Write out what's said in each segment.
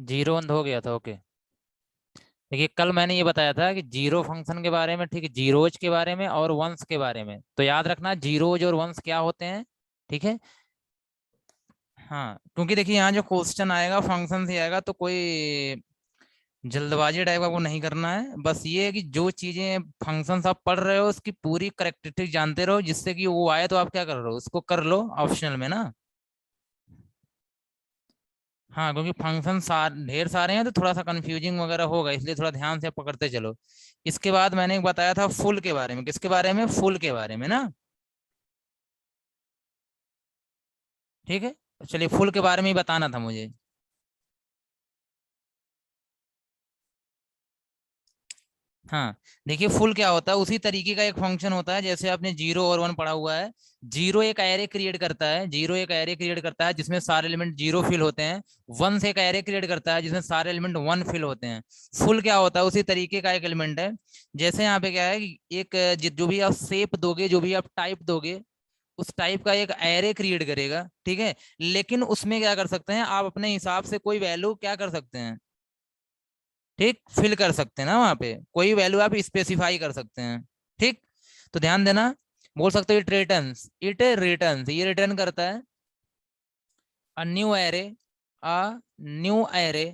Zero one हो गया था, ओके। देखिए कल मैंने ये बताया था कि जीरो फंक्शन के बारे में, ठीक है, जीरोज के बारे में और वंस के बारे में, तो याद रखना जीरोज और वंस क्या होते हैं। ठीक है। हाँ, क्योंकि देखिए यहाँ जो क्वेश्चन आएगा फंक्शन से आएगा, तो कोई जल्दबाजी टाइप का वो नहीं करना है। बस ये है कि जो चीजें फंक्शंस आप पढ़ रहे हो उसकी पूरी करेक्टरिस्टिक जानते रहो, जिससे कि वो आए तो आप क्या कर रहे हो, उसको कर लो ऑप्शनल में ना। हाँ, क्योंकि फंक्शन ढेर सारे हैं तो थोड़ा सा कंफ्यूजिंग वगैरह होगा, इसलिए थोड़ा ध्यान से पकड़ते चलो। इसके बाद मैंने एक बताया था फुल के बारे में, किसके बारे में, फुल के बारे में ना। ठीक है, तो चलिए फुल के बारे में ही बताना था मुझे। हाँ, देखिए फुल क्या होता है, उसी तरीके का एक फंक्शन होता है जैसे आपने जीरो और वन पढ़ा हुआ है। जीरो एक एरे क्रिएट करता है, जीरो एक एरे क्रिएट करता है जिसमें सारे एलिमेंट जीरो फिल होते हैं। वन से एक एरे क्रिएट करता है जिसमें सारे एलिमेंट वन फिल होते हैं। फुल क्या होता है, उसी तरीके का एक एलिमेंट है। जैसे यहाँ पे क्या है कि एक जो भी आप शेप दोगे, जो भी आप टाइप दोगे, उस टाइप का एक एरे क्रिएट करेगा। ठीक है, लेकिन उसमें क्या कर सकते हैं आप, अपने हिसाब से कोई वैल्यू क्या कर सकते हैं, ठीक, फिल कर सकते हैं ना, वहां पे कोई वैल्यू आप स्पेसिफाई कर सकते हैं। ठीक, तो ध्यान देना। बोल सकते हो इट रिटर्न्स, ये रिटर्न करता है a new array, a new array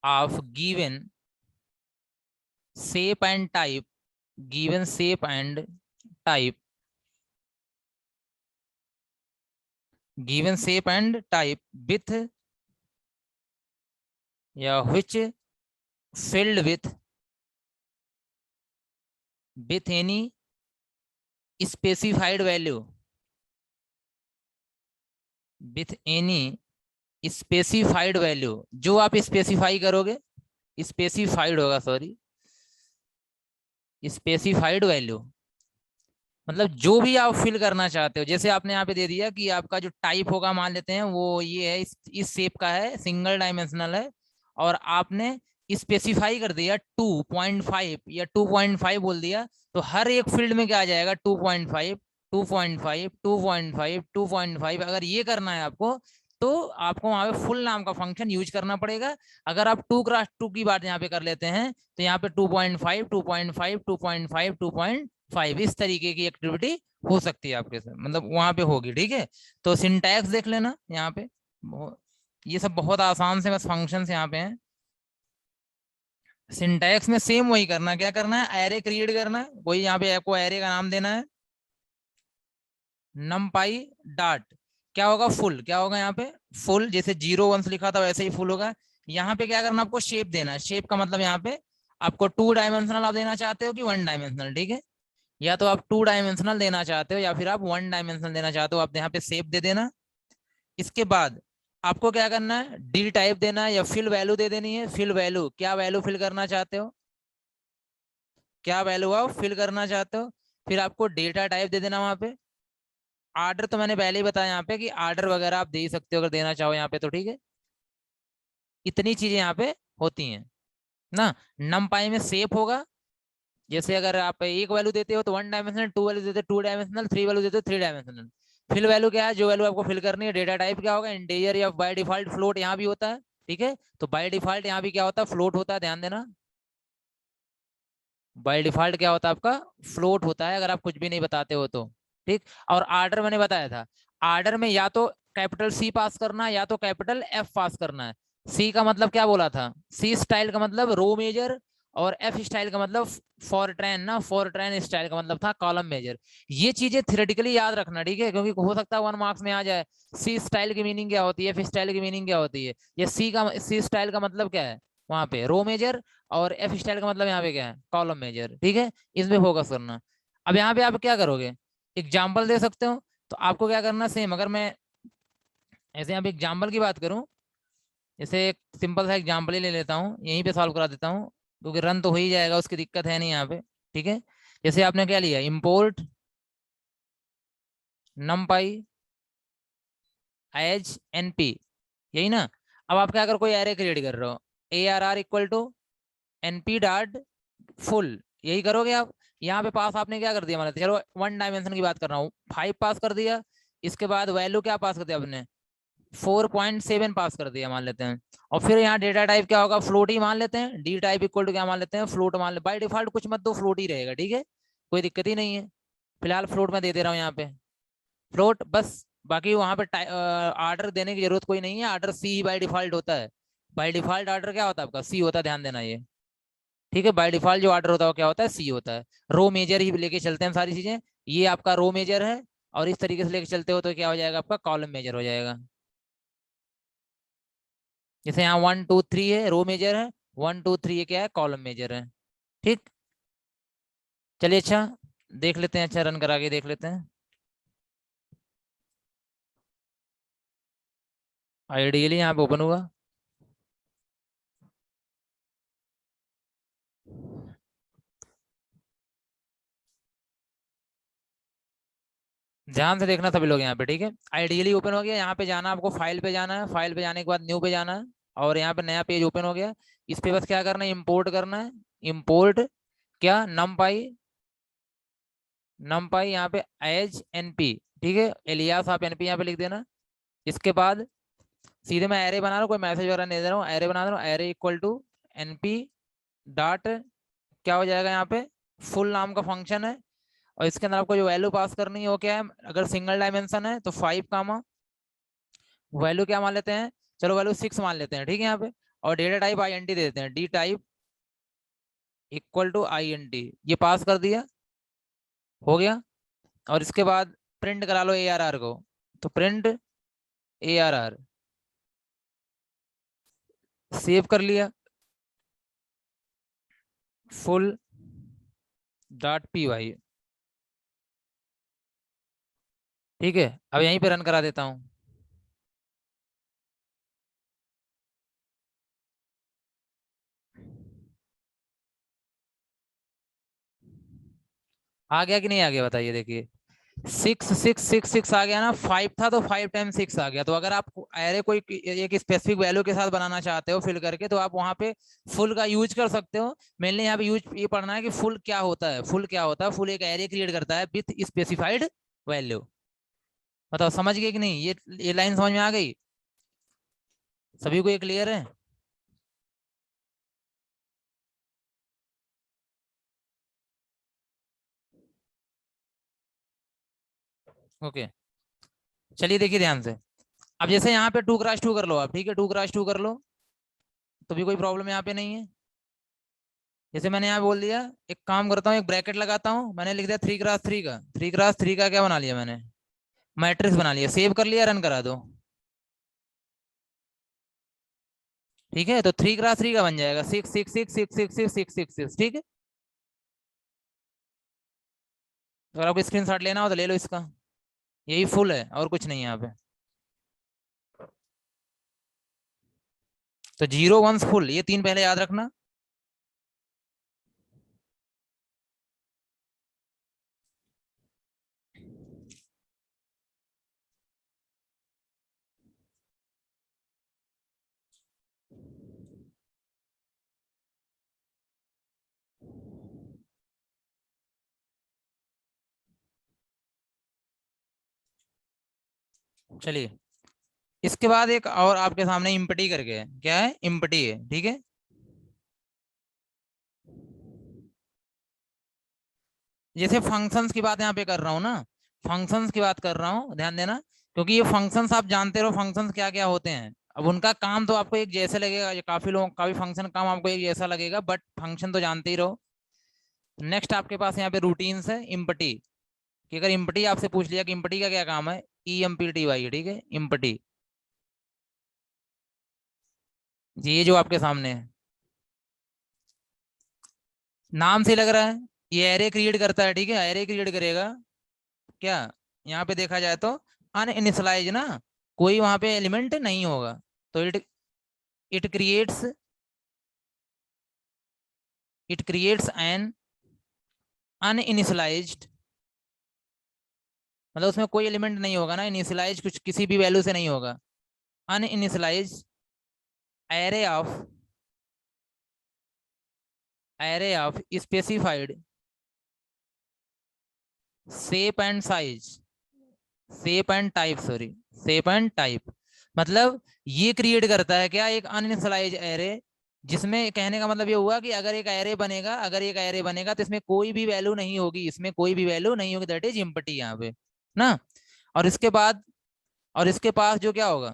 of given shape and type, given shape and type, given shape and type with या विच filled with any specified value, with any specified value, जो आप specify करोगे, specified होगा, sorry, specified value मतलब जो भी आप fill करना चाहते हो। जैसे आपने यहाँ पे दे दिया कि आपका जो टाइप होगा, मान लेते हैं वो ये है, इस शेप का है, सिंगल डायमेंशनल है, और आपने स्पेसिफाई कर दिया 2.5 या 2.5 बोल दिया, तो हर एक फील्ड में क्या आ जाएगा, 2.5, 2.5, 2.5, 2.5। अगर ये करना है आपको, तो आपको वहां पे फुल नाम का फंक्शन यूज करना पड़ेगा। अगर आप 2x2 की बात यहाँ पे कर लेते हैं, तो यहाँ पे 2.5, 2.5, 2.5, 2.5 इस तरीके की एक्टिविटी हो सकती है आपके साथ, मतलब वहां पे होगी। ठीक है, तो सिंटैक्स देख लेना यहाँ पे। ये सब बहुत आसान से बस फंक्शंस यहाँ पे हैं। सिंटैक्स में सेम वही करना, क्या करना है, एरे क्रिएट करना है, वही यहाँ पे आपको एरे का नाम देना है, नमपाई डॉट, क्या होगा, फुल, क्या होगा यहाँ पे, फुल, जैसे जीरो वंस लिखा था वैसे ही फुल होगा। यहाँ पे क्या करना, आपको शेप देना है, शेप का मतलब यहाँ पे आपको 2 डायमेंशनल आप देना चाहते हो कि 1 डायमेंशनल। ठीक है, या तो आप 2 डायमेंशनल देना चाहते हो या फिर आप 1 डायमेंशनल देना चाहते हो, आप यहाँ पे शेप दे देना। इसके बाद आपको क्या करना है, डी टाइप देना है या फिल वैल्यू दे देनी है। फिल वैल्यू, क्या वैल्यू फिल करना चाहते हो, क्या वैल्यू आप फिल करना चाहते हो। फिर आपको डेटा टाइप दे देना वहां पे। आर्डर तो मैंने पहले ही बताया यहाँ पे कि आर्डर वगैरह आप दे ही सकते हो अगर देना चाहो यहाँ पे, तो ठीक है। इतनी चीजें यहाँ पे होती हैं ना। नमपाई में शेप होगा, जैसे अगर आप एक वैल्यू देते हो तो 1 डायमेंशनल, 2 वैल्यू देते हो 2 डायमेंशनल, 3 वैल्यू देते हो 3 डायमेंशनल। फिल वैल्यू क्या है, जो वैल्यू आपको फिल करनी है। डेटा टाइप क्या होगा, इंटीजर या बाय डिफॉल्ट फ्लोट यहाँ भी होता है। ठीक है, तो बाय डिफॉल्ट यहाँ भी क्या होता है, फ्लोट होता है, ध्यान देना। बाय डिफॉल्ट क्या होता है आपका, फ्लोट होता है, अगर आप कुछ भी नहीं बताते हो तो। ठीक, और आर्डर मैंने बताया था, आर्डर में या तो कैपिटल सी पास करना या तो कैपिटल एफ पास करना है। सी का मतलब क्या बोला था, सी स्टाइल का मतलब रो मेजर, और एफ स्टाइल का मतलब फॉरट्रैन ना, फॉरट्रैन स्टाइल का मतलब था कॉलम मेजर। ये चीजें थियोरेटिकली याद रखना, ठीक है, क्योंकि हो सकता है 1 मार्क्स में आ जाए। सी स्टाइल की मीनिंग क्या होती है, एफ स्टाइल की मीनिंग क्या होती है, ये सी स्टाइल का मतलब क्या है, वहां पे रो मेजर, और एफ स्टाइल का मतलब यहाँ पे क्या है, कॉलम मेजर। ठीक है, इसमें फोकस करना। अब यहाँ पे आप क्या करोगे, एग्जाम्पल दे सकते हो। तो आपको क्या करना, सेम, अगर मैं ऐसे यहाँ पे एग्जाम्पल की बात करूँ, जैसे एक सिंपल सा एग्जाम्पल ही ले लेता हूँ, यहीं पे सॉल्व करा देता हूँ, क्योंकि रन तो हो ही जाएगा, उसकी दिक्कत है नहीं यहाँ पे। ठीक है, जैसे आपने क्या लिया, इम्पोर्ट नमपाई एज एनपी, यही ना। अब आप क्या, अगर कोई एरे क्रिएट कर रहे हो, A R R equal to NP dot full, यही करोगे आप। यहाँ पे पास आपने क्या कर दिया, मतलब चलो 1 डायमेंशन की बात कर रहा हूँ, 5 पास कर दिया। इसके बाद वैल्यू क्या पास कर दिया आपने, 4.7 पास कर दिया मान लेते हैं। और फिर यहाँ डेटा टाइप क्या होगा, फ्लोट ही मान लेते हैं, डी टाइप इक्वल टू क्या मान लेते हैं, फ्लोट मान ले, बाय डिफॉल्ट कुछ मत दो, फ्लोट ही रहेगा, ठीक है, कोई दिक्कत ही नहीं है। फिलहाल फ्लोट में दे दे रहा हूँ यहाँ पे, फ्लोट बस। बाकी वहां पे आर्डर देने की जरूरत कोई नहीं है, आर्डर सी ही बाय डिफॉल्ट होता है। बाय डिफॉल्ट आर्डर क्या होता है आपका, सी होता है, ध्यान देना ये, ठीक है। बाय डिफॉल्ट जो आर्डर होता है वो क्या होता है, सी होता है। रो मेजर ही लेके चलते हैं सारी चीजें, ये आपका रो मेजर है, और इस तरीके से लेके चलते हो तो क्या हो जाएगा आपका, कॉलम मेजर हो जाएगा। जैसे यहाँ 1 2 3 है, रो मेजर है, 1 2 3 ये क्या है, कॉलम मेजर है, ठीक। चलिए अच्छा देख लेते हैं, अच्छा रन करा के देख लेते हैं। आइडियली यहाँ पे ओपन हुआ, ध्यान से देखना सभी लोग यहाँ पे, ठीक है। आइडियली ओपन हो गया, यहाँ पे जाना आपको, फाइल पे जाना है, फाइल पे जाने के बाद न्यू पे जाना है, और यहाँ पे नया पेज ओपन हो गया। इस पे बस क्या करना है, इम्पोर्ट करना है, इम्पोर्ट क्या, नमपाई, नमपाई यहाँ पे एज एनपी, ठीक है, एलियास आप एनपी यहाँ पे लिख देना। इसके बाद सीधे मैं एरे बना रहा हूँ, कोई मैसेज वगैरह नहीं दे रहा हूँ, एरे बना रहा हूँ, array equal to NP dot, क्या हो जाएगा यहाँ पे, फुल नाम का फंक्शन है, और इसके अंदर आपको जो वैल्यू पास करनी है वो क्या है, अगर सिंगल डायमेंशन है तो 5 कामा, वैल्यू क्या मान लेते हैं, चलो वैल्यू 6 मान लेते हैं, ठीक है यहाँ पे। और data type I N T दे देते हैं, D type equal to I N T, ये पास कर दिया, हो गया। और इसके बाद प्रिंट करा लो ए आर आर को, तो print A R R, save कर लिया, फुल डॉट पी वाई, ठीक है। अब यहीं पे रन करा देता हूँ, आ गया कि नहीं आ गया बताइए, देखिए 6 6 6 6 आ गया ना, 5 था तो 5 टाइम 6 आ गया। तो अगर आप एरे कोई एक स्पेसिफिक वैल्यू के साथ बनाना चाहते हो फिल करके, तो आप वहां पे फुल का यूज कर सकते हो। मेनली यहाँ पे यूज ये पढ़ना है कि फुल क्या होता है, फुल क्या होता है, फुल एक एरे क्रिएट करता है विथ स्पेसिफाइड वैल्यू। बताओ समझ गए कि नहीं, ये लाइन समझ में आ गई सभी को, ये क्लियर है। ओके, चलिए देखिए ध्यान से। अब जैसे यहाँ पे 2x2 कर लो आप, ठीक है, 2x2 कर लो, तो भी कोई प्रॉब्लम यहाँ पे नहीं है। जैसे मैंने यहाँ बोल दिया, एक काम करता हूँ, एक ब्रैकेट लगाता हूँ, मैंने लिख दिया 3x3 का, 3x3 का क्या बना लिया मैंने, मैट्रिक्स बना लिया, सेव कर लिया, रन करा दो, ठीक है। तो 3x3 का बन जाएगा 6 6 6 6 6 6 6 6 ठीक है। तो अगर आपको स्क्रीन शॉट लेना हो तो ले लो इसका, यही फुल है और कुछ नहीं है यहाँ पे। तो 0 1 फुल, ये 3 पहले याद रखना। चलिए, इसके बाद एक और आपके सामने इम्पटी करके है, क्या है, इम्पटी है, ठीक है। जैसे फंक्शंस की बात यहाँ पे कर रहा हूँ ना, फंक्शंस की बात कर रहा हूँ, ध्यान देना, क्योंकि ये फंक्शंस आप जानते रहो फंक्शंस क्या क्या होते हैं। अब उनका काम तो आपको एक जैसे लगेगा, ये काफी लोगों का भी फंक्शन काम आपको एक जैसा लगेगा, बट फंक्शन तो जानते ही रहो। नेक्स्ट आपके पास यहाँ पे रूटीन्स है, इम्पटी, कि अगर इम्पटी आपसे पूछ लिया कि इम्पटी का क्या काम है, E M P T Y, ठीक है, इम्पटी, ये जो आपके सामने है, नाम से लग रहा है, ये एरे क्रिएट करता है, ठीक है, एरे क्रिएट करेगा क्या, यहाँ पे देखा जाए तो अनइनिशियलाइज ना, कोई वहां पे एलिमेंट नहीं होगा, तो it creates it creates an uninitialised, मतलब उसमें कोई एलिमेंट नहीं होगा ना, इनिशियलाइज कुछ किसी भी वैल्यू से नहीं होगा, uninitialise array of specified shape and size, shape and type, sorry, shape and type. मतलब ये क्रिएट करता है क्या, एक अनइनिशियलाइज एरे, जिसमें कहने का मतलब ये हुआ कि अगर एक एरे बनेगा, अगर एक एरे बनेगा तो इसमें कोई भी वैल्यू नहीं होगी, इसमें कोई भी वैल्यू नहीं होगी, दैट इज एम्प्टी यहाँ पे ना। और इसके बाद, और इसके पास जो क्या होगा,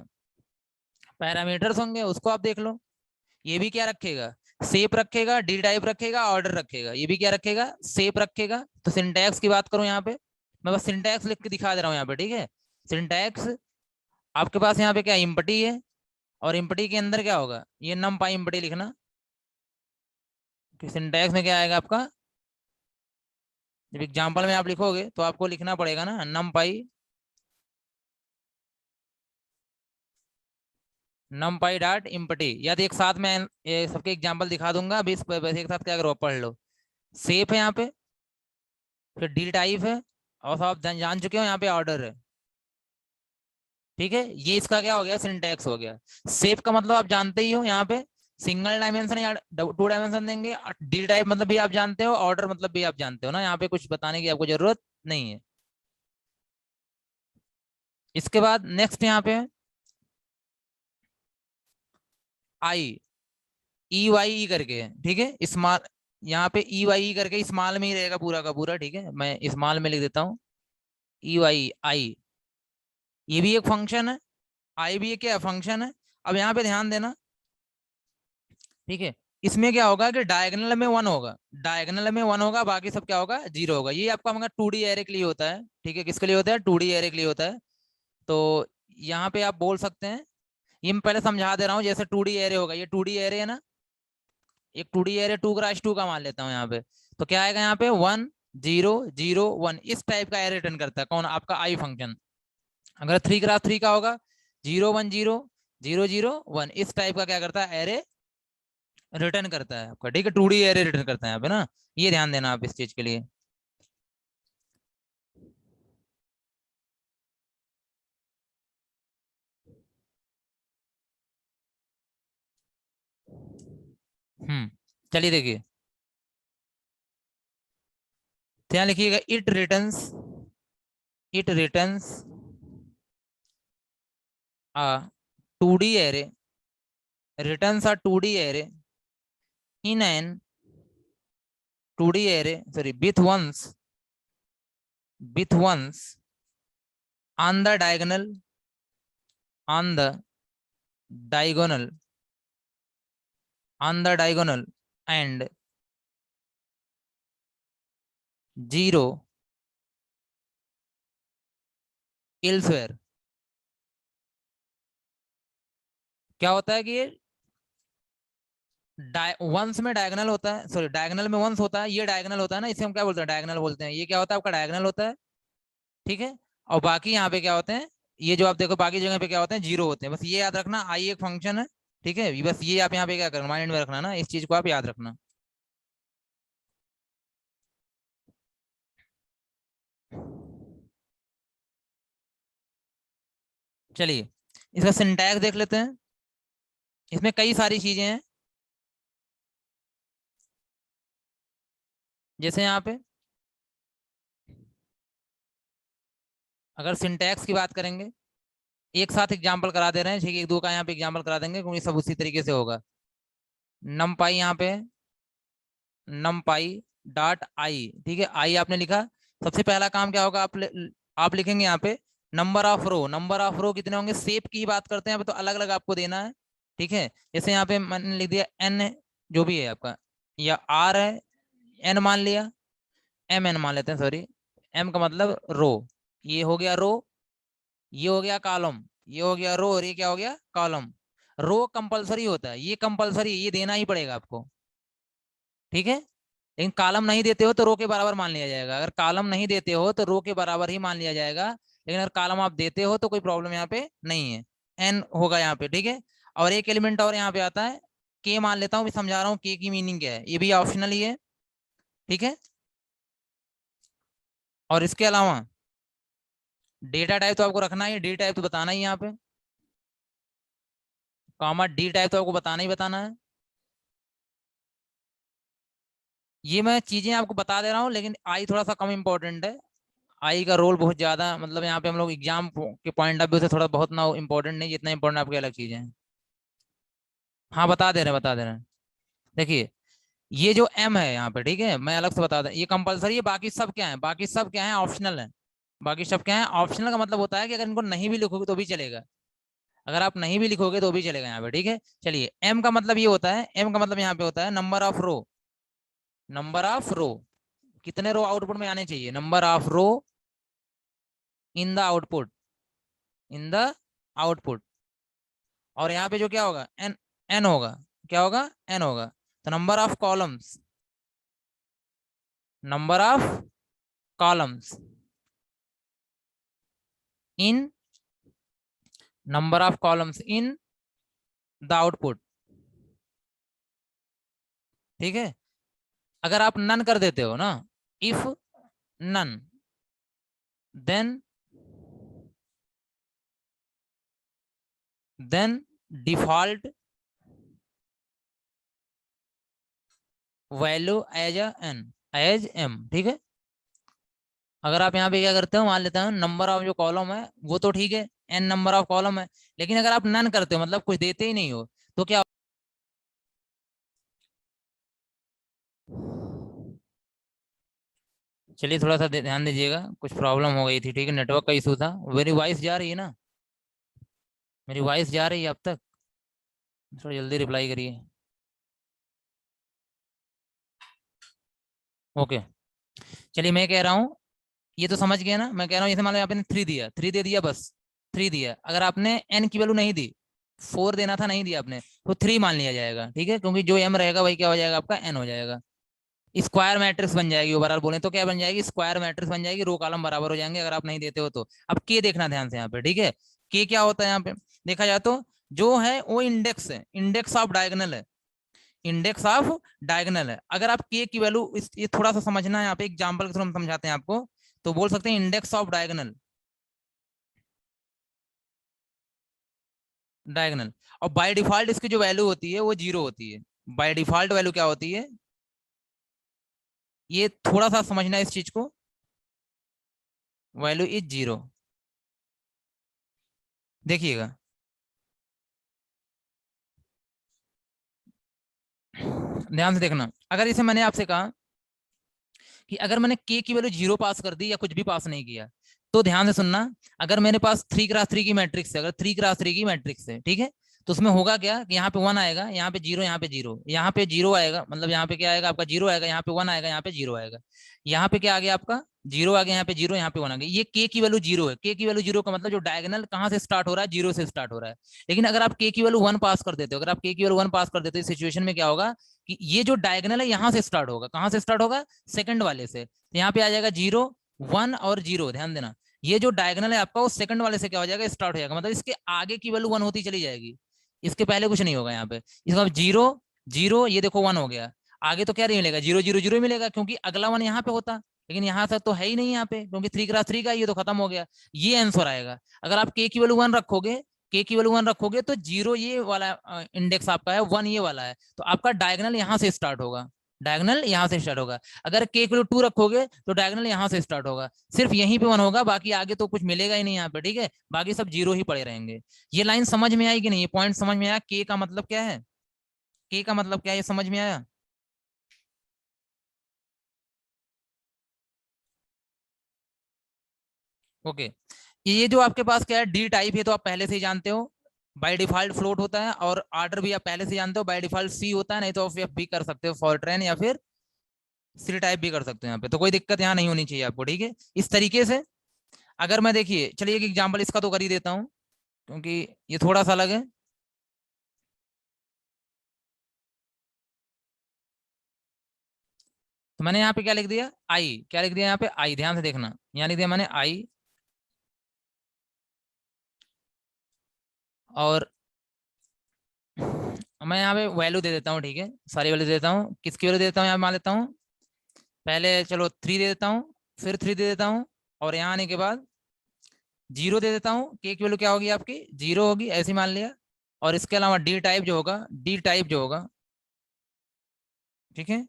पैरामीटर्स होंगे, उसको आप देख लो। ये भी क्या रखेगा, शेप रखेगा, डी टाइप रखेगा, ऑर्डर रखेगा। ये भी क्या रखेगा, शेप रखेगा। तो सिंटैक्स की बात करूं यहाँ पे, मैं बस सिंटैक्स लिख के दिखा दे रहा हूँ यहाँ पे, ठीक है। सिंटैक्स आपके पास यहाँ पे क्या इम्पटी है, और इम्पटी के अंदर क्या होगा, ये नम पाई इम्पटी लिखना। सिंटैक्स में क्या आएगा आपका, जब एग्जाम्पल में आप लिखोगे तो आपको लिखना पड़ेगा ना नम पाई, नम पाई डॉट इम्पटी, या तो एक साथ में ये सबके एग्जाम्पल दिखा दूंगा अभी, वैसे एक साथ क्या करो पढ़ लो। शेप है यहाँ पे, फिर डी टाइप है, और सब आप जान चुके हो यहाँ पे ऑर्डर है, ठीक है। ये इसका क्या हो गया, सिंटैक्स हो गया। शेप का मतलब आप जानते ही हो, यहाँ पे सिंगल डायमेंशन या टू डायमेंशन देंगे। डी टाइप मतलब भी आप जानते हो, ऑर्डर मतलब भी आप जानते हो ना, यहाँ पे कुछ बताने की आपको जरूरत नहीं है। इसके बाद नेक्स्ट यहाँ पे आई, ई वाई ई करके है, ठीक है। स्मॉल, यहाँ पे ई वाई ई करके स्मॉल में ही रहेगा पूरा का पूरा, ठीक है। मैं स्मॉल में लिख देता हूँ, ई वाई आई, ये भी एक फंक्शन है, आई भी एक क्या फंक्शन है। अब यहाँ पे ध्यान देना, ठीक है। इसमें क्या होगा कि डायगोनल में वन होगा, डायगोनल में वन होगा, बाकी सब क्या होगा, जीरो होगा। ये आपका मगर 2D एरे के लिए होता है, ठीक है। किसके लिए होता है, 2D एरे के लिए होता है। तो यहाँ पे आप बोल सकते हैं, ये मैं पहले समझा दे रहा हूँ, जैसे 2D एरे होगा, ये 2D एरे है ना, एक 2D एरे 2x2 का मान लेता हूँ यहाँ पे। तो क्या आएगा यहाँ पे, 1 0 0 1, इस टाइप का एरे रिटर्न करता है कौन, आपका आई फंक्शन। अगर 3x3 का होगा, 0 1 0 0 0 1, इस टाइप का क्या करता है, एरे रिटर्न करता है आपका, ठीक है। 2D एरे रिटर्न करता है यहाँ पे ना, ये ध्यान देना आप इस चीज के लिए। चलिए देखिए, तो यहाँ लिखिएगा, it returns a 2D array, returns a 2D array in an 2D array, sorry, with ones on the on the diagonal diagonal and 0 elsewhere। क्या होता है कि ये वंस में डायगोनल होता है, सॉरी डायगोनल में वंस होता है, ये डायगोनल होता है ना, इसे हम क्या बोलते हैं, डायगोनल बोलते हैं। ये क्या होता है, आपका डायगोनल होता है, ठीक है। और बाकी यहाँ पे क्या होते हैं, ये जो आप देखो बाकी जगह पे क्या होते हैं, जीरो होते हैं। बस ये याद रखना, आई एक फंक्शन है, ठीक है। बस ये आप यहाँ पे क्या करना, माइंड में रखना ना, इस चीज को आप याद रखना। चलिए इसका सिंटैक्स देख लेते हैं, इसमें कई सारी चीजें हैं। जैसे यहाँ पे अगर सिंटैक्स की बात करेंगे, एक साथ एग्जाम्पल करा दे रहे हैं, ठीक है। एक दो का यहाँ पे एग्जाम्पल करा देंगे, क्योंकि सब उसी तरीके से होगा। नम पाई यहाँ पे, नम पाई डॉट आई, ठीक है। आई आपने लिखा, सबसे पहला काम क्या होगा, आप लिखेंगे यहाँ पे number of row. Number of row कितने होंगे, शेप की बात करते हैं तो अलग अलग आपको देना है, ठीक है। जैसे यहाँ पे मैंने लिख दिया एन, जो भी है आपका, या आर है, एन मान लिया, एम एन मान लेते हैं, सॉरी, एम का मतलब रो। ये हो गया रो, ये हो गया कॉलम, ये हो गया रो, और ये क्या हो गया, कॉलम। रो कंपलसरी होता है, ये कंपलसरी, ये देना ही पड़ेगा आपको, ठीक है। लेकिन कॉलम नहीं देते हो तो रो के बराबर मान लिया जाएगा, अगर कॉलम नहीं देते हो तो रो के बराबर ही मान लिया जाएगा। लेकिन अगर कॉलम आप देते हो तो कोई प्रॉब्लम यहाँ पे नहीं है, एन होगा यहाँ पे, ठीक है। और एक एलिमेंट और यहाँ पे आता है, के मान लेता हूँ, मैं समझा रहा हूँ के की मीनिंग क्या है, ये भी ऑप्शनल ही है, ठीक है। और इसके अलावा डेटा टाइप तो आपको रखना ही है, डी टाइप तो बताना ही यहाँ पे, कॉमा डी टाइप तो आपको बताना ही बताना है। ये मैं चीजें आपको बता दे रहा हूँ, लेकिन आई थोड़ा सा कम इंपॉर्टेंट है, आई का रोल बहुत ज्यादा, मतलब यहाँ पे हम लोग एग्जाम के पॉइंट ऑफ व्यू से थोड़ा बहुत ना इम्पोर्टेंट नहीं, जितना इम्पोर्टेंट आपकी अलग चीजें हैं। हाँ बता दे रहे हैं। देखिए ये जो एम है यहाँ पे, ठीक है, मैं अलग से बता दूं, ये कंपलसरी है, बाकी सब क्या है, बाकी सब क्या है, ऑप्शनल है। बाकी सब क्या है, ऑप्शनल का मतलब होता है कि अगर इनको नहीं भी लिखोगे तो भी चलेगा, अगर आप नहीं भी लिखोगे तो भी चलेगा यहाँ पे, ठीक है। चलिए एम का मतलब ये होता है, एम का मतलब यहाँ पे होता है number of row, number of row, कितने रो आउटपुट में आने चाहिए, number of row in the output, in the output. और यहाँ पे जो क्या होगा, एन, एन होगा, क्या होगा, एन होगा। तो number of columns, number of columns in, number of columns in the output, ठीक है। अगर आप नन कर देते हो ना, if none, then default value as N, as M, ठीक है। अगर आप यहाँ पे क्या करते हो, मान लेते हैं नंबर ऑफ जो कॉलम है वो तो ठीक है, एन नंबर ऑफ कॉलम है, लेकिन अगर आप नन करते हो मतलब कुछ देते ही नहीं हो तो क्या, चलिए थोड़ा सा ध्यान दीजिएगा, कुछ प्रॉब्लम हो गई थी, ठीक है, नेटवर्क का इशू था। मेरी वॉइस जा रही है ना, मेरी वॉइस जा रही है अब तक, थोड़ा जल्दी रिप्लाई करिए। ओके, चलिए मैं कह रहा हूँ, ये तो समझ गए ना, मैं कह रहा हूँ जैसे मान लो आपने थ्री दिया, थ्री दे दिया बस, थ्री दिया, अगर आपने एन की वैल्यू नहीं दी, फोर देना था नहीं दिया आपने, तो थ्री मान लिया जाएगा, ठीक है, क्योंकि जो एम रहेगा वही क्या हो जाएगा, आपका एन हो जाएगा। स्क्वायर मैट्रिक्स बन जाएगी, ओवरऑल बोले तो क्या बन जाएगी, स्क्वायर मैट्रिक्स बन जाएगी, रो कॉलम बराबर हो जाएंगे अगर आप नहीं देते हो तो। अब के देखना ध्यान से यहाँ पे, ठीक है, के क्या होता है यहाँ पे, देखा जाए तो जो है वो इंडेक्स है, इंडेक्स ऑफ डायगोनल है, इंडेक्स ऑफ डायगोनल है। अगर आप के की वैल्यू, ये थोड़ा सा समझना है, यहाँ पे एग्जांपल के थ्रू हम समझाते हैं आपको, तो बोल सकते हैं इंडेक्स ऑफ डायगोनल, डायगोनल। और बाय डिफॉल्ट इसकी जो वैल्यू होती है वो जीरो होती है, बाय डिफॉल्ट वैल्यू क्या होती है, ये थोड़ा सा समझना है इस चीज को, वैल्यू इज जीरो, देखिएगा, ध्यान से देखना। अगर इसे मैंने आपसे कहा कि अगर मैंने के की वैल्यू जीरो पास कर दी या कुछ भी पास नहीं किया, तो ध्यान से सुनना, अगर मेरे पास थ्री क्रॉस थ्री की मैट्रिक्स है, अगर थ्री क्रॉस थ्री की मैट्रिक्स है, ठीक है, तो उसमें होगा क्या कि यहाँ पे वन आएगा, यहाँ पे जीरो, यहाँ पे जीरो, यहाँ पे जीरो आएगा, मतलब यहाँ पे क्या आएगा आपका, जीरो आएगा, यहाँ पे वन आएगा, यहाँ पे जीरो आएगा, यहाँ पे क्या आ गया आपका, जीरो आ गया, यहाँ पे जीरो, यहाँ पे वन आ गया। ये के की वैल्यू जीरो है, के की वैल्यू जीरो का मतलब जो डायगोनल कहाँ से स्टार्ट हो रहा है, जीरो से स्टार्ट हो रहा है। लेकिन अगर आप के की वैल्यू वन पास कर देते हो, अगर आप के की वैल्यू वन पास कर देते हो, इस सिचुएशन में क्या होगा कि ये जो डायगोनल है यहाँ से स्टार्ट होगा, कहाँ से स्टार्ट होगा, सेकंड वाले से, तो यहाँ पे आ जाएगा जीरो, वन और जीरो, ध्यान देना, ये जो डायगोनल है आपका वो सेकंड वाले से क्या हो जाएगा, स्टार्ट हो जाएगा, मतलब इसके आगे की वैल्यू वन होती चली जाएगी, इसके पहले कुछ नहीं होगा यहाँ पे। इसका जीरो, जीरो, ये देखो वन हो गया, आगे तो क्या नहीं मिलेगा, जीरो जीरो जीरो मिलेगा, क्योंकि अगला वन यहाँ पे होता, लेकिन यहाँ तक तो है ही नहीं यहाँ पे, क्योंकि थ्री क्रॉस थ्री का ये तो खत्म हो गया, ये आंसर आएगा। अगर आप के की वैल्यू वन रखोगे, के की वैल्यू वन रखोगे तो जीरो ये वाला इंडेक्स आपका है, वन ये वाला है, तो आपका डायगोनल यहाँ से स्टार्ट होगा, डायगोनल यहाँ से स्टार्ट होगा। अगर के इक्वल टू रखोगे तो डायगोनल यहाँ से स्टार्ट होगा, सिर्फ यहीं पे वन होगा, बाकी आगे तो कुछ मिलेगा ही नहीं यहाँ पे, ठीक है, बाकी सब जीरो ही पड़े रहेंगे। ये लाइन समझ में आई कि नहीं, ये पॉइंट समझ में आया, के का मतलब क्या है, के का मतलब क्या है, ये समझ में आया। ओके, ये जो आपके पास क्या है, डी टाइप है, तो आप पहले से ही जानते हो, बाय डिफॉल्ट फ्लोट होता है, और ऑर्डर भी आप पहले से जानते हो, बाय डिफॉल्ट सी होता है, नहीं तो आप भी कर सकते हो फॉरट्रेन, या फिर सी टाइप भी कर सकते हो यहाँ पे, तो कोई दिक्कत यहाँ नहीं होनी चाहिए आपको, ठीक है, इस तरीके से। अगर मैं देखिए, चलिए एक एग्जाम्पल इसका तो कर ही देता हूँ, क्योंकि ये थोड़ा सा अलग है। तो मैंने यहाँ पे क्या लिख दिया, आई, क्या लिख दिया यहाँ पे, आई, ध्यान से देखना, यहाँ लिख दिया मैंने आई, और मैं यहाँ पे वैल्यू दे देता हूँ, ठीक है, सारी वैल्यू दे देता हूँ, किसकी वैल्यू दे देता हूँ, यहाँ मान लेता हूँ, पहले चलो थ्री दे देता हूँ, फिर थ्री दे देता हूँ, और यहाँ आने के बाद जीरो दे देता हूँ, के की वैल्यू क्या होगी आपकी, जीरो होगी, ऐसे ही मान लिया। और इसके अलावा डी टाइप जो होगा, डी टाइप जो होगा, ठीक है,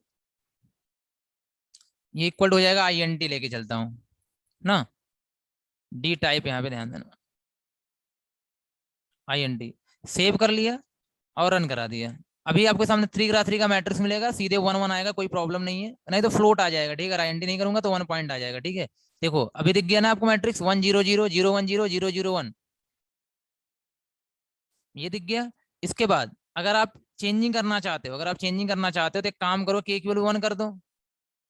ये इक्वल हो जाएगा आई एन टी, लेके चलता हूँ, ना, डी टाइप यहाँ पे ध्यान देना, INT। सेव कर लिया और रन करा दिया। अभी आपके सामने 3x3 का मैट्रिक्स मिलेगा, सीधे 1 1 आएगा, कोई प्रॉब्लम नहीं है, नहीं तो फ्लोट आ जाएगा, ठीक है, INT नहीं करूंगा तो 1 पॉइंट आ जाएगा, ठीक है। देखो अभी दिख गया ना आपको मैट्रिक्स 1 0 0 0 1 0 0 0 1, ये दिख गया। इसके बाद अगर आप चेंजिंग करना चाहते हो, अगर आप चेंजिंग करना चाहते हो तो एक काम करो, के की वैल्यू 1 कर दो,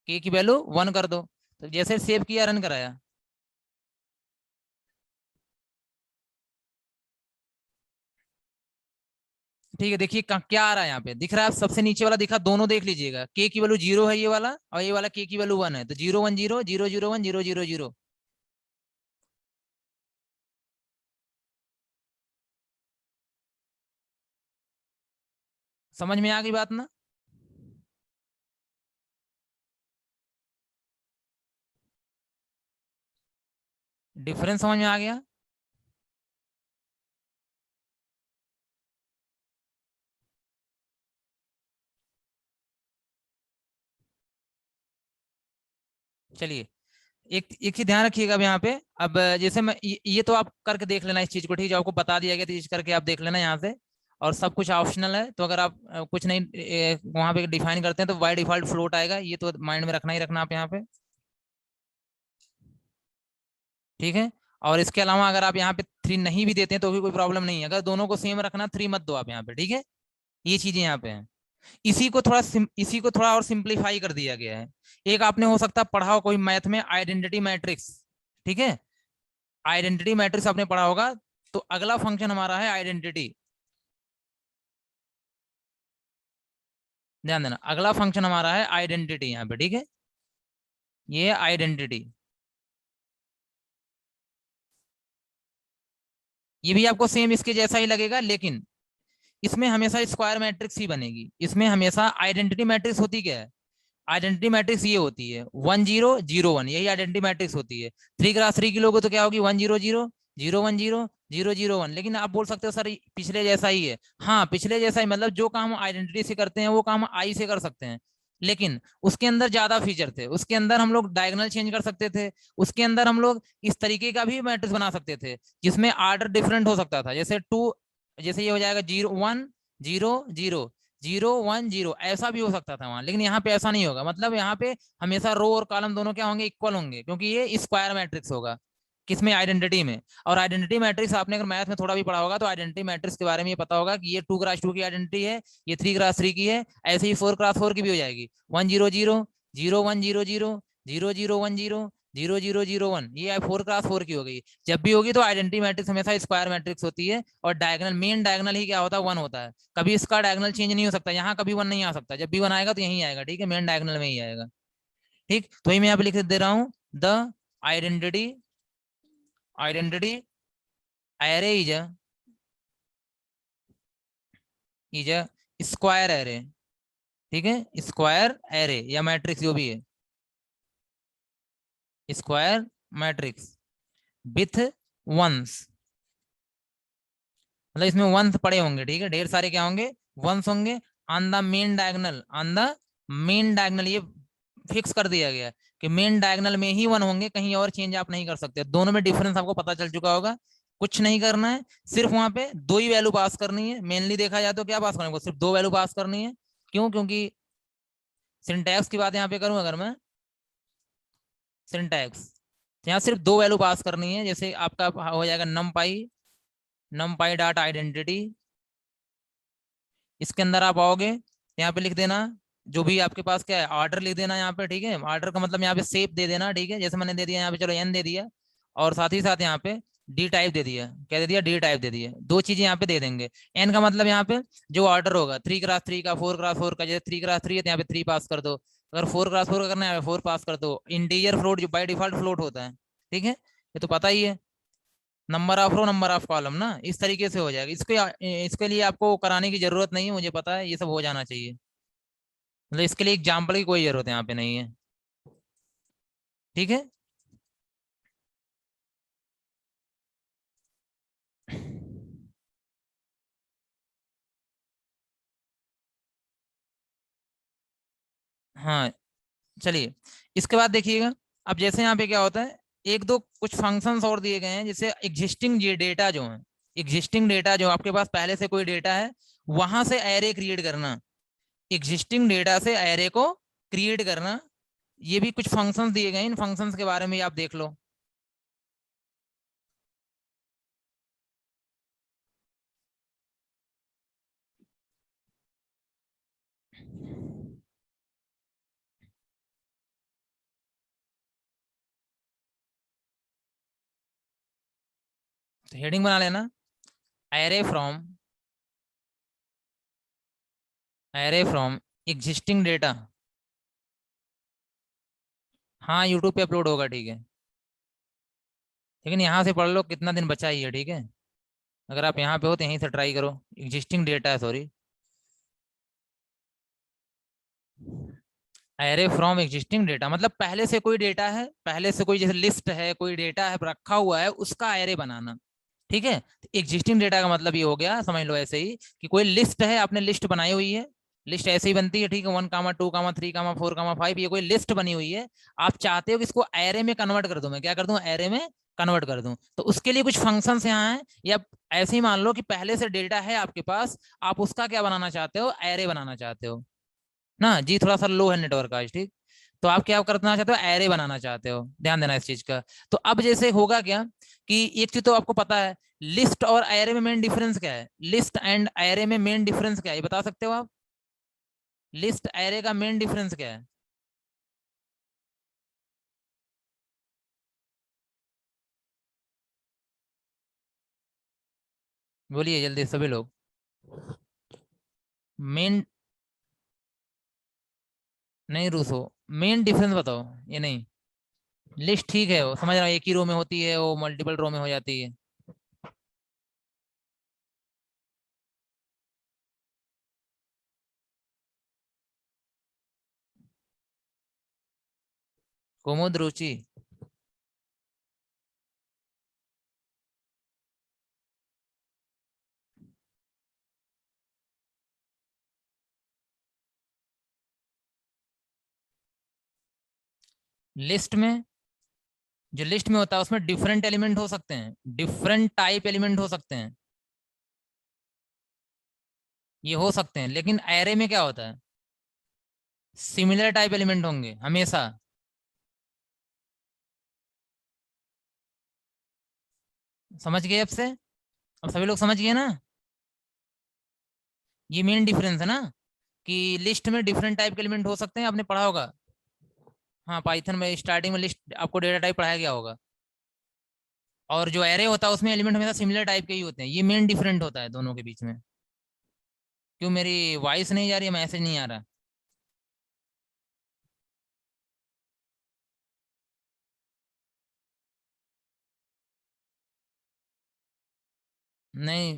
के की वैल्यू 1 कर दो। तो जैसे सेव किया, रन कराया, ठीक है। देखिए क्या आ रहा है यहाँ पे, दिख रहा है, सबसे नीचे वाला दिखा, दोनों देख लीजिएगा, के की वैल्यू 0 है ये वाला, और ये वाला के की वैल्यू 1 है, तो 0 1 0 0 0 1 0 0 0। समझ में आ गई बात ना? डिफरेंस समझ में आ गया? चलिए, एक चीज ध्यान रखिएगा अब यहाँ पे। अब जैसे मैं ये तो आप करके देख लेना इस चीज को, ठीक है, आपको बता दिया गया, तो चीज करके आप देख लेना यहाँ से। और सब कुछ ऑप्शनल है, तो अगर आप कुछ नहीं वहां पे डिफाइन करते हैं तो बाय डिफॉल्ट फ्लोट आएगा, ये तो माइंड में रखना ही रखना आप यहाँ पे, ठीक है। और इसके अलावा अगर आप यहाँ पे 3 नहीं भी देते हैं तो भी कोई प्रॉब्लम नहीं है, अगर दोनों को सेम रखना, 3 मत दो आप यहाँ पे, ठीक है। ये चीजें यहाँ पे हैं। इसी को थोड़ा और सिंप्लीफाई कर दिया गया है। एक आपने हो सकता है पढ़ा हो कोई मैथ में, आइडेंटिटी मैट्रिक्स, ठीक है, आइडेंटिटी मैट्रिक्स आपने पढ़ा होगा। तो अगला फंक्शन हमारा है आइडेंटिटी, ध्यान देना, अगला फंक्शन हमारा है आइडेंटिटी यहाँ पे, ठीक है, ये है आइडेंटिटी। ये भी आपको सेम इसके जैसा ही लगेगा, लेकिन इसमें हमेशा स्क्वायर मैट्रिक्स ही बनेगी, इसमें हमेशा आइडेंटिटी मैट्रिक्स होती क्या है, आइडेंटिटी मैट्रिक्स ये होती है 1 0 0 1, यही आइडेंटिटी मैट्रिक्स होती है। 3x3 की लोगे तो क्या होगी, 1 0 0 0 1 0 0 0 1। लेकिन आप बोल सकते हो सर पिछले जैसा ही है, हाँ पिछले जैसा ही, मतलब जो काम आइडेंटिटी से करते हैं वो काम आई से कर सकते हैं, लेकिन उसके अंदर ज्यादा फीचर थे, उसके अंदर हम लोग डायगोनल चेंज कर सकते थे, उसके अंदर हम लोग इस तरीके का भी मैट्रिक्स बना सकते थे जिसमें आर्डर डिफरेंट हो सकता था, जैसे टू, जैसे ये हो जाएगा 0 1 0 0 0 1 0, ऐसा भी हो सकता था वहां, लेकिन यहाँ पे ऐसा नहीं होगा। मतलब यहाँ पे हमेशा रो और कॉलम दोनों क्या होंगे, इक्वल होंगे, क्योंकि ये स्क्वायर मैट्रिक्स होगा, किसमें, आइडेंटिटी में। और आइडेंटिटी मैट्रिक्स आपने अगर मैथ में थोड़ा भी पढ़ा होगा तो आइडेंटिटी मैट्रिक्स के बारे में ये पता होगा कि ये 2x2 की आइडेंटिटी है, ये 3x3 की है, ऐसे ही 4x4 की भी हो जाएगी, 1 0 0 0 1 0 0 0 0 1 0 0 0 0 1, ये 4x4 की हो गई। जब भी होगी तो आइडेंटिटी मैट्रिक्स हमेशा स्क्वायर मैट्रिक्स होती है, और डायगोनल, मेन डायगोनल ही क्या होता है, 1 होता है। कभी इसका डायगोनल चेंज नहीं हो सकता, यहाँ कभी 1 नहीं आ सकता, जब भी 1 आएगा तो यही आएगा, ठीक है, मेन डायगोनल में ही आएगा। ठीक, तो ही मैं यहाँ पे लिख दे रहा हूँ, the identity identity array is a square array, ठीक है, स्क्वायर एरे या मैट्रिक्स जो भी है, स्क्वायर मैट्रिक्स विथ वंस, मतलब इसमें वंस पड़े होंगे, ठीक है, ढेर सारे क्या होंगे, वंस होंगे, on the main diagonal, on the main diagonal, ये फिक्स कर दिया गया है कि मेन डायगोनल में ही 1 होंगे, कहीं और चेंज आप नहीं कर सकते। दोनों में डिफरेंस आपको पता चल चुका होगा, कुछ नहीं करना है, सिर्फ वहां पे दो ही वैल्यू पास करनी है। मेनली देखा जाए तो क्या पास करने को, सिर्फ दो वैल्यू पास करनी है। क्यों? क्योंकि सिंटैक्स की बात यहाँ पे करूं अगर मैं, सिंटैक्स, यहाँ सिर्फ दो वैल्यू पास करनी है। जैसे आपका हो जाएगा नम पाई, नम पाई डॉट आइडेंटिटी, इसके अंदर आप आओगे, यहाँ पे लिख देना जो भी आपके पास क्या है, ऑर्डर लिख देना यहाँ पे, ठीक है, ऑर्डर का मतलब यहाँ पे सेप दे देना, ठीक है, जैसे मैंने दे दिया यहाँ पे, चलो एन दे दिया, और साथ ही साथ यहाँ पे डी टाइप दे दिया, क्या दे दिया, डी टाइप दे दिया, दो चीजें यहाँ पे दे देंगे। एन का मतलब यहाँ पे जो ऑर्डर होगा 3x3 का, 4x4 का, जैसे 3x3 है तो यहाँ पे 3 पास कर दो, अगर 4x4 का करना है 4 पास कर दो, इंटीजर फ्लोट जो बाई डिफॉल्ट फ्लोट होता है, ठीक है, ये तो पता ही है, number of row number of column ना, इस तरीके से हो जाएगा। इसके लिए आपको कराने की जरूरत नहीं है, मुझे पता है ये सब हो जाना चाहिए, मतलब इसके लिए एग्जाम्पल की कोई जरूरत यहाँ पे नहीं है, ठीक है। हाँ, चलिए, इसके बाद देखिएगा, अब जैसे यहाँ पे क्या होता है, एक दो कुछ फंक्शंस और दिए गए हैं, जैसे एग्जिस्टिंग डेटा जो है, एग्जिस्टिंग डेटा जो आपके पास पहले से कोई डेटा है वहां से एरे क्रिएट करना, एग्जिस्टिंग डेटा से एरे को क्रिएट करना, ये भी कुछ फंक्शंस दिए गए हैं, इन फंक्शंस के बारे में आप देख लो। तो हेडिंग बना लेना, एरे फ्रॉम एग्जिस्टिंग डेटा। हाँ यूट्यूब पे अपलोड होगा, ठीक है, लेकिन यहाँ से पढ़ लो कितना दिन बचा ही है, ठीक है। अगर आप यहाँ पे हो तो यहीं से ट्राई करो, एग्जिस्टिंग डेटा है, sorry, array from existing data मतलब पहले से कोई डेटा है, पहले से कोई जैसे लिस्ट है, कोई डेटा है रखा हुआ है, उसका एरे बनाना, ठीक है। एग्जिस्टिंग डेटा का मतलब ये हो गया, समझ लो ऐसे ही कि कोई लिस्ट है, आपने लिस्ट बनाई हुई है, लिस्ट ऐसे ही बनती है, ठीक है, 1, 2, 3, 4, 5 ये कोई लिस्ट बनी हुई है, आप चाहते हो कि इसको एरे में कन्वर्ट कर दूं, मैं क्या कर दूं, एरे में कन्वर्ट कर दूं, तो उसके लिए कुछ फंक्शंस यहाँ हैं, या ऐसे ही मान लो कि पहले से डेटा है आपके पास, आप उसका क्या बनाना चाहते हो, एरे बनाना चाहते हो ना जी, थोड़ा सा लो है नेटवर्क आज, ठीक। तो आप क्या करना चाहते हो, एरे बनाना चाहते हो, ध्यान देना इस चीज का। तो अब जैसे होगा क्या कि एक चीज तो आपको पता है, लिस्ट और एरे में मेन डिफरेंस क्या है, लिस्ट एंड एरे में मेन डिफरेंस क्या है, ये बता सकते हो आप, लिस्ट एरे का मेन डिफरेंस क्या है? बोलिए जल्दी सभी लोग। मेन, नहीं रूसो, मेन डिफरेंस बताओ, ये नहीं, लिस्ट ठीक है, वो समझ रहा हूँ, एक ही रो में होती है, वो मल्टीपल रो में हो जाती है। कुमुद रुचि, लिस्ट में, जो लिस्ट में होता है उसमें डिफरेंट एलिमेंट हो सकते हैं, डिफरेंट टाइप एलिमेंट हो सकते हैं, ये हो सकते हैं, लेकिन एरे में क्या होता है, सिमिलर टाइप एलिमेंट होंगे हमेशा। समझ गए अब से, अब सभी लोग समझ गए ना, ये मेन डिफरेंस है ना, कि लिस्ट में डिफरेंट टाइप के एलिमेंट हो सकते हैं, आपने पढ़ा होगा। हाँ पाइथन में स्टार्टिंग में लिस्ट आपको डेटा टाइप पढ़ाया गया होगा, और जो एरे होता है उसमें एलिमेंट हमेशा सिमिलर टाइप के ही होते हैं, ये मेन डिफरेंट होता है दोनों के बीच में। क्यों मेरी वॉइस नहीं जा रही है, मैसेज नहीं आ रहा? नहीं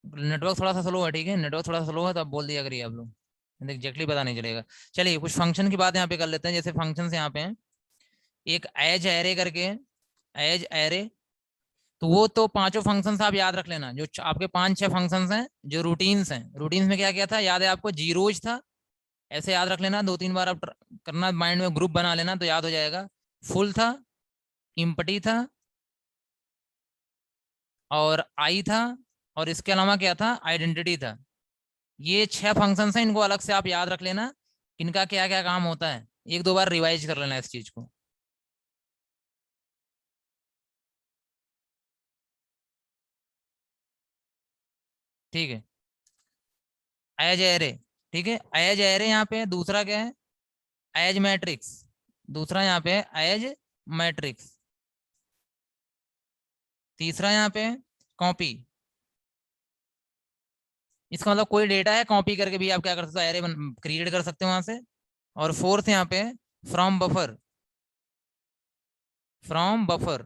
नेटवर्क थोड़ा सा स्लो है, ठीक है, नेटवर्क थोड़ा सा स्लो है, तो आप बोल दिया करिए आप लोग, एग्जैक्टली पता नहीं चलेगा। चलिए कुछ फंक्शन की बात यहाँ पे कर लेते हैं, जैसे फंक्शन यहाँ पे हैं, एक एज एरे करके, एज एरे, तो वो तो पांचों फंक्शंस आप याद रख लेना, जो आपके पांच छह फंक्शंस हैं, जो रूटीन्स हैं, रूटीन्स में क्या क्या था याद है आपको, जीरोज था, ऐसे याद रख लेना, दो तीन बार आप करना, माइंड में ग्रुप बना लेना तो याद हो जाएगा। फुल था, इम्पटी था, और आई था, और इसके अलावा क्या था, आइडेंटिटी था। ये छह फंक्शंस हैं, इनको अलग से आप याद रख लेना, इनका क्या क्या काम होता है, एक दो बार रिवाइज कर लेना इस चीज को। ठीक है, एज एरे, ठीक है, एज एरे यहाँ पे दूसरा क्या है, एज मैट्रिक्स, दूसरा यहाँ पे एज मैट्रिक्स, तीसरा यहाँ पे कॉपी, इसका मतलब कोई डेटा है, कॉपी करके भी आप क्या कर सकते हो, एरे क्रिएट कर सकते हो वहां से। और फोर्थ यहाँ पे फ्रॉम बफर, फ्रॉम बफर,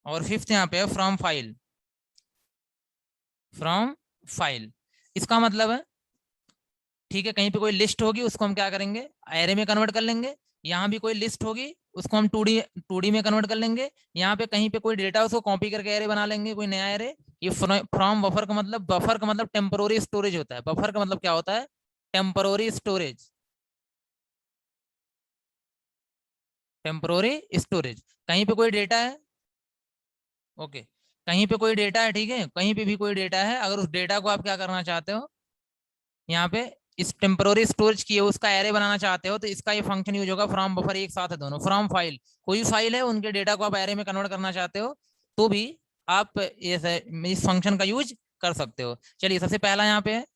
और फिफ्थ यहाँ पे फ्रॉम फाइल, फ्रॉम फाइल। इसका मतलब है, ठीक है, कहीं पे कोई लिस्ट होगी उसको हम क्या करेंगे, एरे में कन्वर्ट कर लेंगे, यहाँ भी कोई लिस्ट होगी उसको हम टू डी में कन्वर्ट कर लेंगे, यहाँ पे कहीं पे कोई डेटा उसको कॉपी करके एरे बना लेंगे, कोई नया एरे। ये फ्रॉम बफर का मतलब, बफर का मतलब टेम्पोररी स्टोरेज होता है, बफर का मतलब क्या होता है, टेम्पोररी स्टोरेज। टेम्पोररी स्टोरेज, कहीं पे कोई डेटा है, ओके, कहीं पे कोई डेटा है, ठीक है, कहीं पे भी कोई डेटा है, अगर उस डेटा को आप क्या करना चाहते हो, यहाँ पे इस टेम्पोररी स्टोरेज की है उसका एरे बनाना चाहते हो, तो इसका ये फंक्शन यूज होगा, फ्रॉम बफर, एक साथ है दोनों, फ्रॉम फाइल, कोई फाइल है उनके डेटा को आप एरे में कन्वर्ट करना चाहते हो, तो भी आप इस फंक्शन का यूज कर सकते हो। चलिए सबसे पहला यहाँ पे है,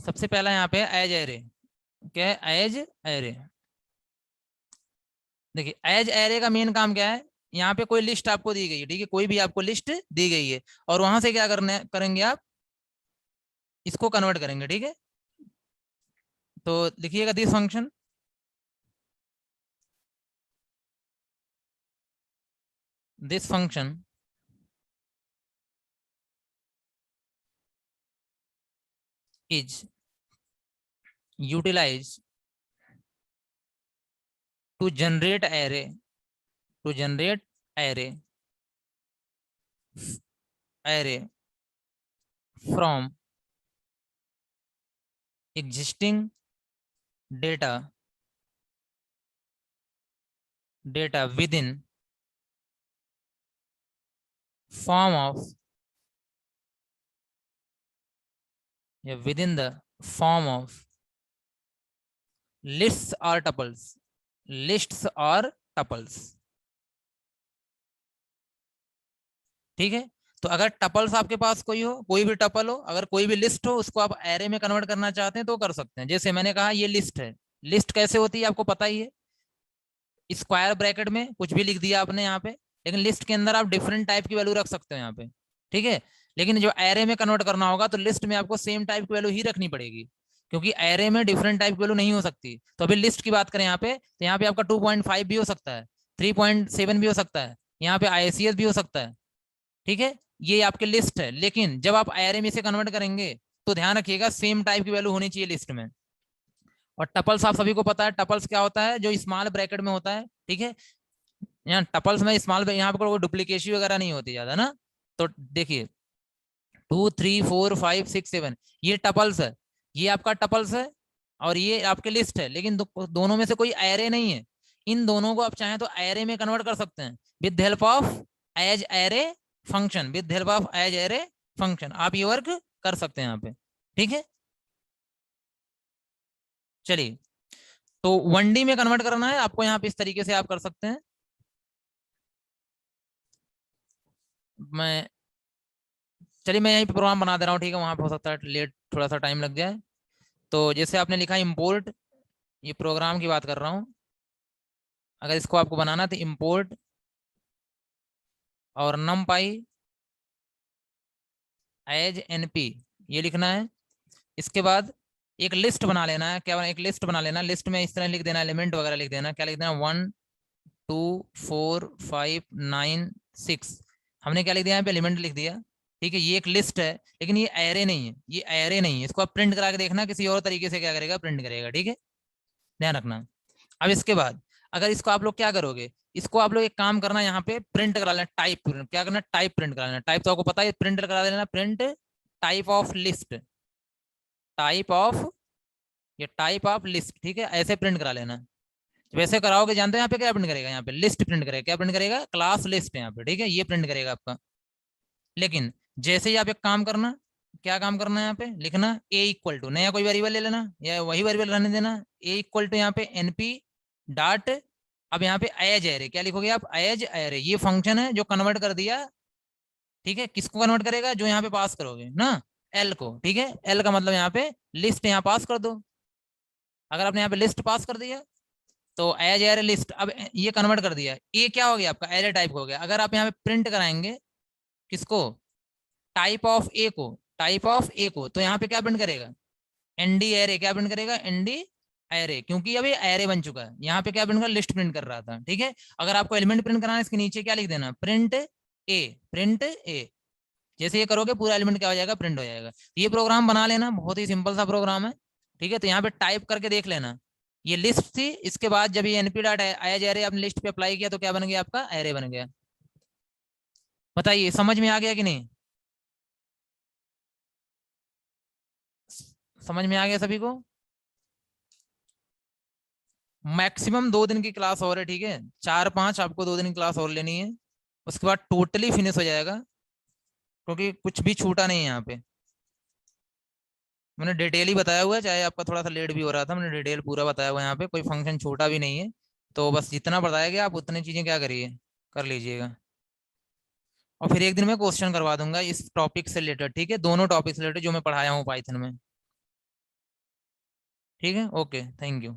सबसे पहला यहाँ पे एज एरे, क्या है एज एरे। देखिए एज एरे का मेन काम क्या है, यहाँ पे कोई लिस्ट आपको दी गई है, ठीक है, कोई भी आपको लिस्ट दी गई है, और वहां से क्या करने करेंगे आप, इसको कन्वर्ट करेंगे, ठीक है। तो लिखिएगा this function, this function is utilize to generate array, to generate array, array from existing data, data with in form of, या with in the form of lists और टपल्स, लिस्ट्स और टपल्स, ठीक है। तो अगर टपल्स आपके पास कोई हो, कोई भी टपल हो, अगर कोई भी लिस्ट हो, उसको आप एरे में कन्वर्ट करना चाहते हैं तो कर सकते हैं। जैसे मैंने कहा ये लिस्ट है, लिस्ट कैसे होती है आपको पता ही है, स्क्वायर ब्रैकेट में कुछ भी लिख दिया आपने यहाँ पे, लेकिन लिस्ट के अंदर आप डिफरेंट टाइप की वैल्यू रख सकते हो यहाँ पे, ठीक है। लेकिन जो एरे में कन्वर्ट करना होगा तो लिस्ट में आपको सेम टाइप की वैल्यू ही रखनी पड़ेगी, क्योंकि एरे में डिफरेंट टाइप की वैल्यू नहीं हो सकती। तो अभी लिस्ट की बात करें यहाँ पे, तो यहाँ पे आपका 2.5 भी हो सकता है, 3.7 भी हो सकता है, यहाँ पे ICS भी हो सकता है, ठीक है। ये आपकी लिस्ट है, लेकिन जब आप एरे में से कन्वर्ट करेंगे तो ध्यान रखिएगा सेम टाइप की वैल्यू होनी चाहिए लिस्ट में। और टपल्स आप सभी को पता है, टपल्स क्या होता है, जो स्मॉल ब्रैकेट में होता है, ठीक है। यहाँ टपल्स में स्मॉल, यहाँ पे कोई डुप्लीकेशन वगैरह नहीं होती ज्यादा ना। तो देखिए 2 3 4 5 6 7, ये टपल्स है, ये आपका टपल्स है, और ये आपके लिस्ट है, लेकिन दोनों में से कोई एरे नहीं है। इन दोनों को आप चाहें तो एरे में कन्वर्ट कर सकते हैं with help of as array function, with help of as array function आप ये वर्क कर सकते हैं यहाँ पे, ठीक है। चलिए, तो 1D में कन्वर्ट करना है आपको, यहाँ पे इस तरीके से आप कर सकते हैं। मैं चलिए मैं यहीं पे प्रोग्राम बना दे रहा हूँ, ठीक है, वहां पे हो सकता है लेट थोड़ा सा टाइम लग जाए। तो जैसे आपने लिखा इम्पोर्ट, ये प्रोग्राम की बात कर रहा हूँ, अगर इसको आपको बनाना तो इम्पोर्ट और numpy एज NP, ये लिखना है। इसके बाद एक लिस्ट बना लेना है, क्या एक लिस्ट बना लेना, लिस्ट में इस तरह लिख देना, एलिमेंट वगैरह लिख देना, क्या लिख देना, 1 2 4 5 9 6, हमने क्या लिख दिया यहाँ पे, एलिमेंट लिख दिया, ठीक है। ये एक लिस्ट है, लेकिन ये एरे नहीं है, ये एरे नहीं है, इसको आप प्रिंट करा के देखना, किसी और तरीके से क्या करेगा, प्रिंट करेगा, ठीक है, ध्यान रखना। अब इसके बाद अगर इसको आप लोग क्या करोगे, इसको आप लोग एक काम करना, यहाँ पे प्रिंट करा लेना, टाइप क्या करना, टाइप प्रिंट करा लेना, टाइप तो आपको पता है, प्रिंट करा देना, print type of list, type of, ये टाइप ऑफ लिस्ट, ठीक है, ऐसे प्रिंट करा लेना। वैसे कराओगे, जानते हो यहाँ पे क्या प्रिंट करेगा, यहाँ पे लिस्ट प्रिंट करेगा, क्या प्रिंट करेगा, क्लास लिस्ट यहाँ पे, ठीक है, ये प्रिंट करेगा आपका। लेकिन जैसे ही आप एक काम करना, क्या काम करना है, यहाँ पे लिखना a इक्वल टू, नया कोई वेरिएबल ले लेना या वही वेरिएबल रहने देना, a इक्वल टू यहाँ पे NP डॉट, अब यहाँ पे एज एरे, क्या लिखोगे आप, एज एरे, ये फंक्शन है जो कन्वर्ट कर दिया, ठीक है, किसको कन्वर्ट करेगा, जो यहाँ पे पास करोगे ना, एल को, ठीक है, एल का मतलब यहाँ पे लिस्ट यहाँ पास कर दो। अगर आपने यहाँ पे लिस्ट पास कर दिया तो एज एरे लिस्ट, अब ये कन्वर्ट कर दिया, ये क्या हो गया आपका, एरे टाइप हो गया। अगर आप यहाँ पे प्रिंट कराएंगे किसको, टाइप ऑफ ए को, टाइप ऑफ ए को, तो यहाँ पे क्या प्रिंट करेगा, ND एरे, क्या प्रिंट करेगा, ND एरे, क्योंकि अभी एरे बन चुका है, यहाँ पे क्या प्रिंट कर, लिस्ट प्रिंट कर रहा था, ठीक है। अगर आपको एलिमेंट प्रिंट कराना है, इसके नीचे क्या लिख देना, प्रिंट ए, प्रिंट ए, जैसे ये करोगे पूरा एलिमेंट क्या हो जाएगा, प्रिंट हो जाएगा। ये प्रोग्राम बना लेना, बहुत ही सिंपल सा प्रोग्राम है, ठीक है। तो यहाँ पे टाइप करके देख लेना, ये लिस्ट थी, इसके बाद जब ये NP डॉट एज एरे आपने लिस्ट पे अप्लाई किया तो क्या बन गया आपका, एरे बन गया। बताइए समझ में आ गया कि नहीं। समझ में आ गया सभी को? मैक्सिमम 2 दिन की क्लास और है, ठीक है, 4-5 आपको 2 दिन की क्लास और लेनी है, उसके बाद टोटली फिनिश हो जाएगा, क्योंकि कुछ भी छूटा नहीं है यहाँ पे। मैंने डिटेल ही बताया हुआ है, चाहे आपका थोड़ा सा लेट भी हो रहा था, मैंने डिटेल पूरा बताया हुआ है, यहाँ पे कोई फंक्शन छोटा भी नहीं है। तो बस जितना बताया गया आप उतनी चीजें क्या करिए, कर लीजिएगा। और फिर एक दिन मैं क्वेश्चन करवा दूंगा इस टॉपिक से रिलेटेड, ठीक है, दोनों टॉपिक से रिलेटेड जो मैं पढ़ाया हूँ पाइथन में। ठीक है, ओके, थैंक यू।